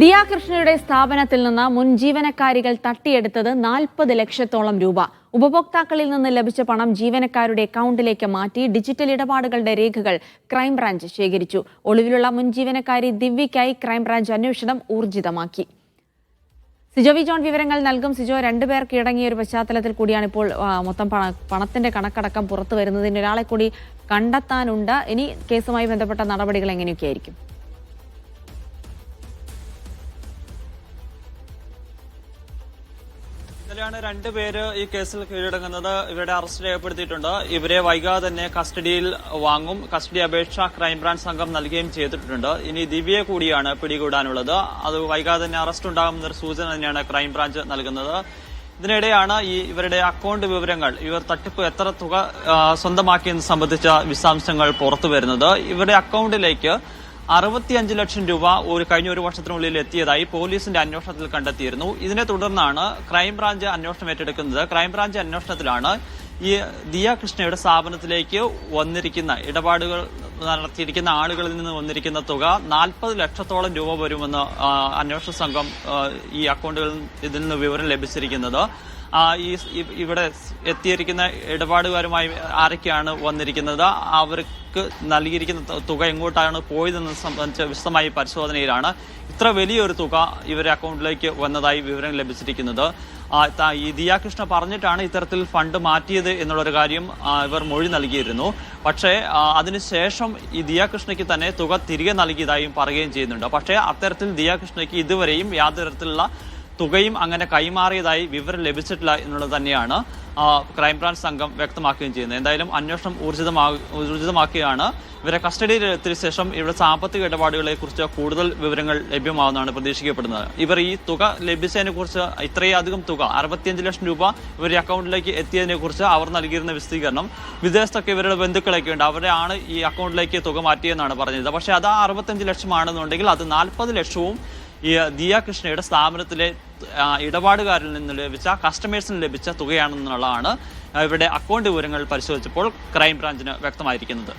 ദിയ കൃഷ്ണയുടെ സ്ഥാപനത്തിൽ നിന്ന് മുൻ ജീവനക്കാരികൾ തട്ടിയെടുത്തത് 40 ലക്ഷത്തോളം രൂപ. ഉപഭോക്താക്കളിൽ നിന്ന് ലഭിച്ച പണം ജീവനക്കാരുടെ അക്കൗണ്ടിലേക്ക് മാറ്റി ഡിജിറ്റൽ ഇടപാടുകളുടെ രേഖകൾ ക്രൈംബ്രാഞ്ച് ശേഖരിച്ചു. ഒളിവിലുള്ള മുൻ ജീവനക്കാരി ദിവ്യയ്ക്കായി ക്രൈംബ്രാഞ്ച് അന്വേഷണം ഊർജിതമാക്കി. സിജോ വി ജോൺ വിവരങ്ങൾ നൽകും. സിജോ, രണ്ടുപേർ കീഴടങ്ങിയ ഒരു പശ്ചാത്തലത്തിൽ കൂടിയാണ് ഇപ്പോൾ മൊത്തം പണത്തിന്റെ കണക്കടക്കം പുറത്തു വരുന്നതിന് ഒരാളെ കൂടി കണ്ടെത്താനുണ്ട്. ഇനി കേസുമായി ബന്ധപ്പെട്ട നടപടികൾ എങ്ങനെയൊക്കെയായിരിക്കും? ഇന്നലെയാണ് രണ്ടുപേര് ഈ കേസിൽ കീഴടങ്ങുന്നത്. ഇവരുടെ അറസ്റ്റ് രേഖപ്പെടുത്തിയിട്ടുണ്ട്. ഇവരെ വൈകാതെ തന്നെ കസ്റ്റഡിയിൽ വാങ്ങും. കസ്റ്റഡി അപേക്ഷ ക്രൈംബ്രാഞ്ച് സംഘം നൽകുകയും ചെയ്തിട്ടുണ്ട്. ഇനി ദിവ്യയെ കൂടിയാണ് പിടികൂടാനുള്ളത്. അത് വൈകാതെ തന്നെ അറസ്റ്റ് ഉണ്ടാകുമെന്നൊരു സൂചന തന്നെയാണ് ക്രൈംബ്രാഞ്ച് നൽകുന്നത്. ഇതിനിടെയാണ് ഇവരുടെ അക്കൗണ്ട് വിവരങ്ങൾ, ഇവർ തട്ടിപ്പ് എത്ര തുക സ്വന്തമാക്കിയെന്ന് സംബന്ധിച്ച വിശദാംശങ്ങൾ പുറത്തു വരുന്നത്. ഇവരുടെ അക്കൗണ്ടിലേക്ക് 65 ലക്ഷം രൂപ കഴിഞ്ഞ ഒരു വർഷത്തിനുള്ളിൽ എത്തിയതായി പോലീസിന്റെ അന്വേഷണത്തിൽ കണ്ടെത്തിയിരുന്നു. ഇതിനെ തുടർന്നാണ് ക്രൈംബ്രാഞ്ച് അന്വേഷണം ഏറ്റെടുക്കുന്നത്. ക്രൈംബ്രാഞ്ച് അന്വേഷണത്തിലാണ് ഈ ദിയ കൃഷ്ണയുടെ സ്ഥാപനത്തിലേക്ക് വന്നിരിക്കുന്ന ഇടപാടുകൾ നടത്തിയിരിക്കുന്ന ആളുകളിൽ നിന്ന് വന്നിരിക്കുന്ന തുക 40 ലക്ഷത്തോളം രൂപ വരുമെന്ന് അന്വേഷണ സംഘം ഈ അക്കൗണ്ടുകളിൽ ഇതിൽ നിന്ന് വിവരം ലഭിച്ചിരിക്കുന്നത്. ഇവിടെ എത്തിയിരിക്കുന്ന ഇടപാടുകാരുമായി ആരൊക്കെയാണ് വന്നിരിക്കുന്നത്, അവർക്ക് നൽകിയിരിക്കുന്ന തുക എങ്ങോട്ടാണ് പോയതെന്ന് സംബന്ധിച്ച വിശദമായ പരിശോധനയിലാണ് ഇത്ര വലിയൊരു തുക ഇവരുടെ അക്കൗണ്ടിലേക്ക് വന്നതായി വിവരം ലഭിച്ചിരിക്കുന്നത്. ഈ ദിയ കൃഷ്ണ പറഞ്ഞിട്ടാണ് ഇത്തരത്തിൽ ഫണ്ട് മാറ്റിയത് എന്നുള്ളൊരു കാര്യം ഇവർ മൊഴി നൽകിയിരുന്നു. പക്ഷേ അതിനുശേഷം ഈ ദിയ കൃഷ്ണയ്ക്ക് തന്നെ തുക തിരികെ നൽകിയതായും പറയുകയും ചെയ്യുന്നുണ്ട്. പക്ഷേ അത്തരത്തിൽ ദിയ കൃഷ്ണയ്ക്ക് ഇതുവരെയും യാതൊരു തരത്തിലുള്ള തുകയും അങ്ങനെ കൈമാറിയതായി വിവരം ലഭിച്ചിട്ടില്ല എന്നുള്ളത് തന്നെയാണ് ക്രൈംബ്രാഞ്ച് സംഘം വ്യക്തമാക്കുകയും ചെയ്യുന്നത്. എന്തായാലും അന്വേഷണം ഊർജിതമാക്കുകയാണ്. ഇവരെ കസ്റ്റഡിയിൽ എത്തിയ ശേഷം ഇവരുടെ സാമ്പത്തിക ഇടപാടുകളെ കുറിച്ച് കൂടുതൽ വിവരങ്ങൾ ലഭ്യമാവുന്നതാണ് പ്രതീക്ഷിക്കപ്പെടുന്നത്. ഇവർ ഈ തുക ലഭിച്ചതിനെ കുറിച്ച്, ഇത്രയധികം തുക 65 ലക്ഷം രൂപ ഇവരുടെ അക്കൗണ്ടിലേക്ക് എത്തിയതിനെ കുറിച്ച് അവർ നൽകിയിരുന്ന വിശദീകരണം, വിദേശത്തൊക്കെ ഇവരുടെ ബന്ധുക്കളൊക്കെ ഉണ്ട്, അവരെയാണ് ഈ അക്കൗണ്ടിലേക്ക് തുക മാറ്റിയെന്നാണ് പറഞ്ഞത്. പക്ഷേ അത് 65 ലക്ഷമാണെന്നുണ്ടെങ്കിൽ അത് 40 ലക്ഷവും ഈ ദിയ കൃഷ്ണയുടെ സ്ഥാപനത്തിലെ ഇടപാടുകാരിൽ നിന്ന് ലഭിച്ച, കസ്റ്റമേഴ്സിന് ലഭിച്ച തുകയാണെന്നുള്ളതാണ് ഇവരുടെ അക്കൗണ്ട് വിവരങ്ങൾ പരിശോധിച്ചപ്പോൾ ക്രൈംബ്രാഞ്ചിന് വ്യക്തമായിരിക്കുന്നത്.